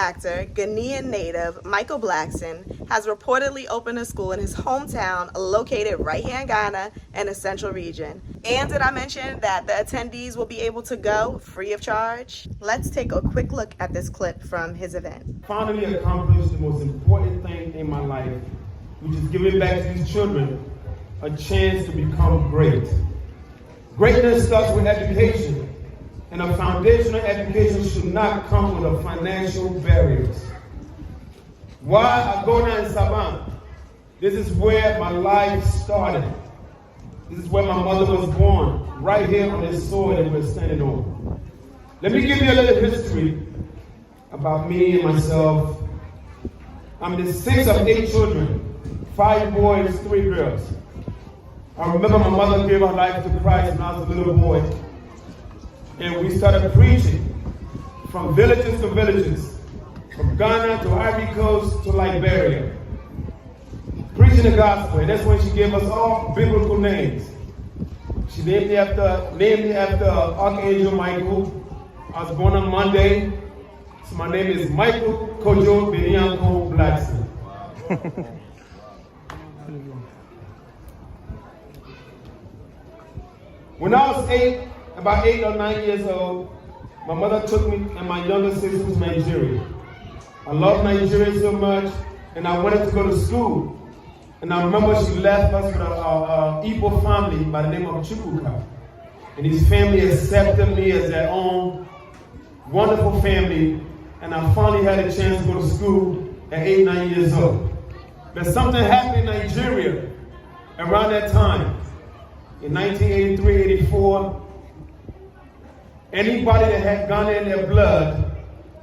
actor, Ghanaian native Michael Blackson has reportedly opened a school in his hometown located right here in Ghana in the central region. And did I mention that the attendees will be able to go free of charge? Let's take a quick look at this clip from his event. Finally accomplished the most important thing in my life, which is giving back to these children a chance to become great. Greatness starts with education. And a foundational education should not come with financial barriers. Why I go down in Savannah? This is where my life started. This is where my mother was born, right here on this soil that we're standing on. Let me give you a little history about me and myself. I'm the sixth of 8 children, 5 boys, 3 girls. I remember my mother gave her life to Christ when I was a little boy. And we started preaching from villages to villages, from Ghana to Ivory Coast to Liberia. Preaching the gospel, and that's when she gave us all biblical names. She named me after Archangel Michael. I was born on Monday, so my name is Michael Kojo Benyanko Blackson. When I was about 8 or 9 years old, my mother took me and my younger sister to Nigeria. I loved Nigeria so much, and I wanted to go to school. And I remember she left us with an Igbo family by the name of Chukwuka. And his family accepted me as their own wonderful family, and I finally had a chance to go to school at 8, 9 years old. But something happened in Nigeria around that time. In 1983, 84, anybody that had Ghana in their blood,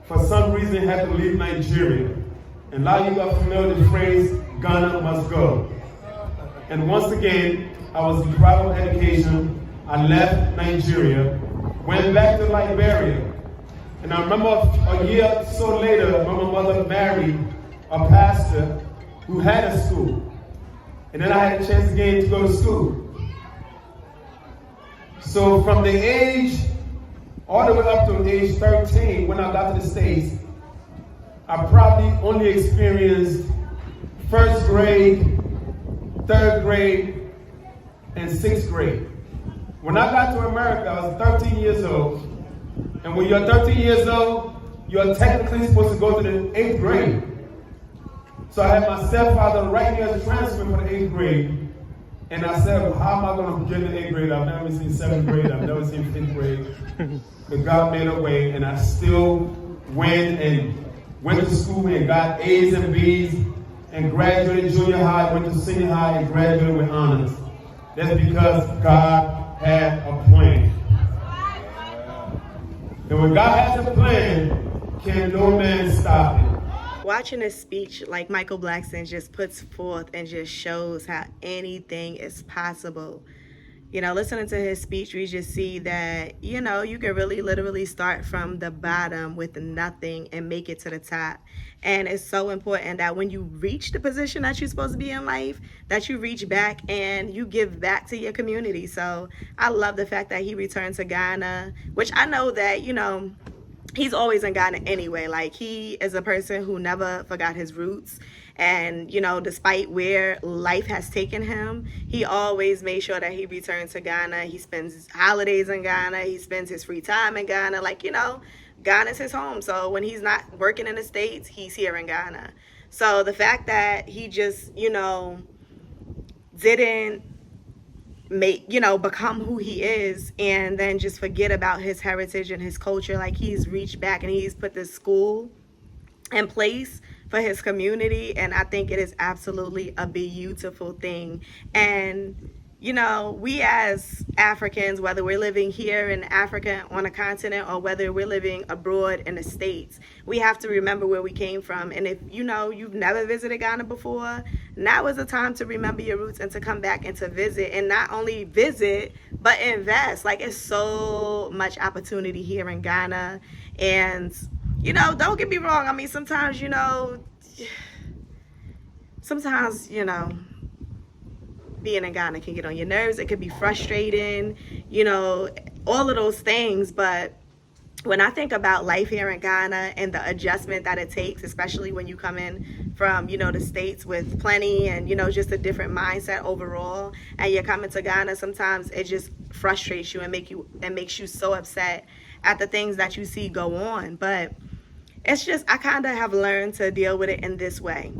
for some reason, had to leave Nigeria. And a lot of you are familiar with the phrase, Ghana must go. And once again, I was deprived of education. I left Nigeria, went back to Liberia. And I remember a year or so later, my mother married a pastor who had a school. And then I had a chance again to go to school. So from the age all the way up to age 13, when I got to the States, I probably only experienced 1st grade, 3rd grade, and 6th grade. When I got to America, I was 13 years old. And when you're 13 years old, you're technically supposed to go to the 8th grade. So I had my stepfather write me as a transfer for the 8th grade. And I said, well, how am I going to get in the 8th grade? I've never seen 7th grade. I've never seen 5th grade. But God made a way, and I still went to school and got A's and B's and graduated junior high, went to senior high, and graduated with honors. That's because God had a plan. And when God has a plan, can no man stop it? Watching a speech like Michael Blackson just puts forth and just shows how anything is possible. You know, listening to his speech, we just see that, you know, you can really literally start from the bottom with nothing and make it to the top. And it's so important that when you reach the position that you're supposed to be in life, that you reach back and you give back to your community. So I love the fact that he returned to Ghana, which I know that, you know, he's always in Ghana anyway. Like, he is a person who never forgot his roots. And, you know, despite where life has taken him, he always made sure that he returned to Ghana. He spends holidays in Ghana. He spends his free time in Ghana. Like, you know, Ghana's his home. So when he's not working in the States, he's here in Ghana. So the fact that he just, you know, didn't become who he is and then just forget about his heritage and his culture, like, he's reached back and he's put this school in place for his community, and I think it is absolutely a beautiful thing. And you know, we as Africans, whether we're living here in Africa on a continent or whether we're living abroad in the States, we have to remember where we came from. And if you know you've never visited Ghana before, now is the time to remember your roots and to come back and to visit, and not only visit but invest. Like, it's so much opportunity here in Ghana. And you know, don't get me wrong, I mean, sometimes you know being in Ghana can get on your nerves. It could be frustrating, you know, all of those things. But when I think about life here in Ghana and the adjustment that it takes, especially when you come in from, the States with plenty and, just a different mindset overall, and you're coming to Ghana, sometimes it just frustrates you and makes you so upset at the things that you see go on. But it's just, I kind of have learned to deal with it in this way.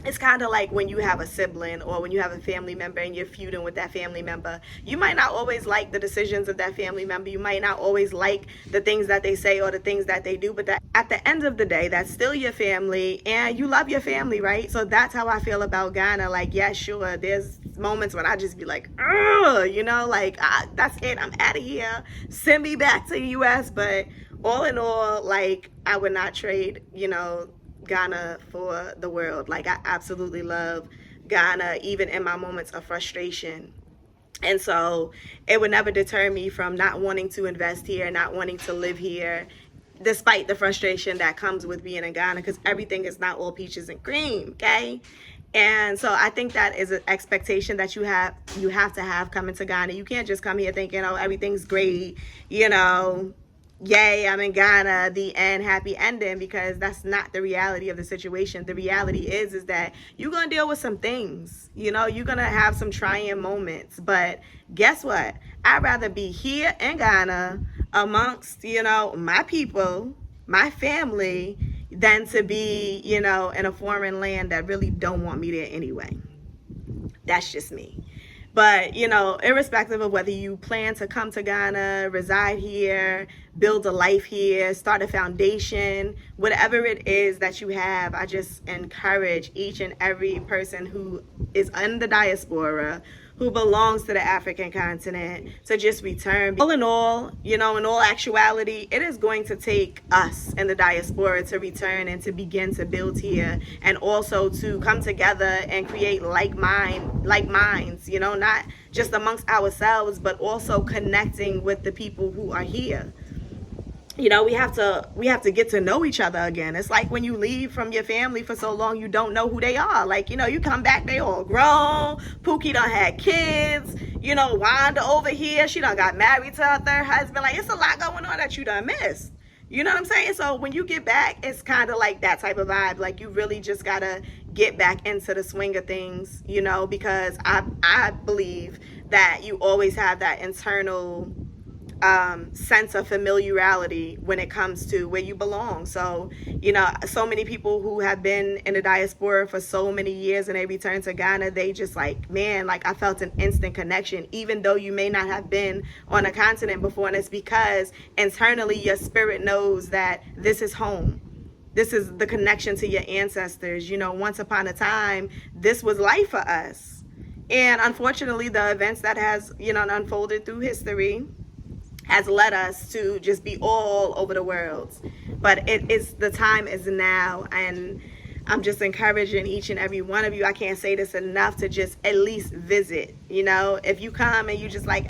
It's kind of like when you have a sibling or when you have a family member and you're feuding with that family member. You might not always like the decisions of that family member. You might not always like the things that they say or the things that they do. But at the end of the day, that's still your family and you love your family, right? So that's how I feel about Ghana. Like, yeah, sure, there's moments when I just be like, that's it. I'm out of here. Send me back to the U.S. But all in all, like, I would not trade, Ghana for the world. Like, I absolutely love Ghana, even in my moments of frustration. And so it would never deter me from not wanting to invest here, not wanting to live here, despite the frustration that comes with being in Ghana, because everything is not all peaches and cream, okay? And so I think that is an expectation that you have to have coming to Ghana. You can't just come here thinking, oh, everything's great, yay, I'm in Ghana, the end, happy ending, because that's not the reality of the situation. The reality is that you're going to deal with some things, you're going to have some trying moments. But guess what? I'd rather be here in Ghana amongst, my people, my family, than to be, in a foreign land that really don't want me there anyway. That's just me. But, irrespective of whether you plan to come to Ghana, reside here, build a life here, start a foundation, whatever it is that you have, I just encourage each and every person who is in the diaspora, who belongs to the African continent, to just return. All in all, in all actuality, it is going to take us in the diaspora to return and to begin to build here, and also to come together and create like minds, not just amongst ourselves, but also connecting with the people who are here. We have to get to know each other again. It's like when you leave from your family for so long, you don't know who they are. Like, you come back, they all grown. Pookie done had kids. Wanda over here, she done got married to her third husband. Like, it's a lot going on that you done missed. You know what I'm saying? So when you get back, it's kind of like that type of vibe. Like, you really just gotta get back into the swing of things, because I believe that you always have that internal sense of familiarity when it comes to where you belong. So, so many people who have been in the diaspora for so many years and they return to Ghana, they just like, man, like I felt an instant connection, even though you may not have been on a continent before. And it's because internally your spirit knows that this is home. This is the connection to your ancestors. Once upon a time, this was life for us. And unfortunately, the events that has, unfolded through history has led us to just be all over the world. But the time is now, and I'm just encouraging each and every one of you, I can't say this enough, to just at least visit. If you come and you just like,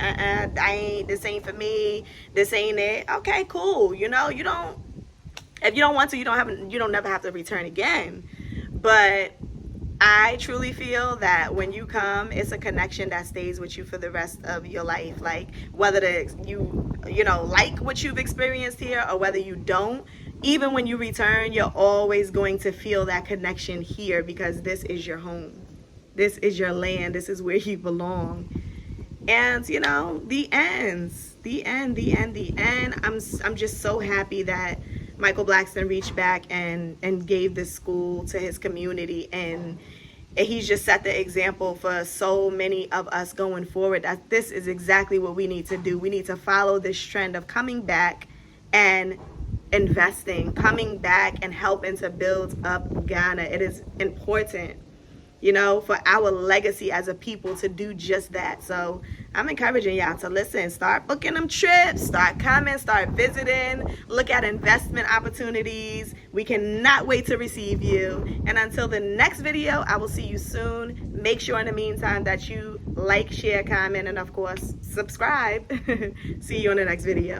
this ain't for me, this ain't it, okay, cool. If you don't want to, you don't never have to return again. But I truly feel that when you come, it's a connection that stays with you for the rest of your life. Like, whether you like what you've experienced here or whether you don't, even when you return, you're always going to feel that connection here, because this is your home. This is your land. This is where you belong. And, the end. I'm just so happy that Michael Blackson reached back and gave this school to his community, and he's just set the example for so many of us going forward, that this is exactly what we need to do. We need to follow this trend of coming back and investing, coming back and helping to build up Ghana. It is important, for our legacy as a people to do just that. So I'm encouraging y'all to listen, start booking them trips, start coming, start visiting, look at investment opportunities. We cannot wait to receive you. And until the next video, I will see you soon. Make sure in the meantime that you like, share, comment, and of course, subscribe. See you on the next video.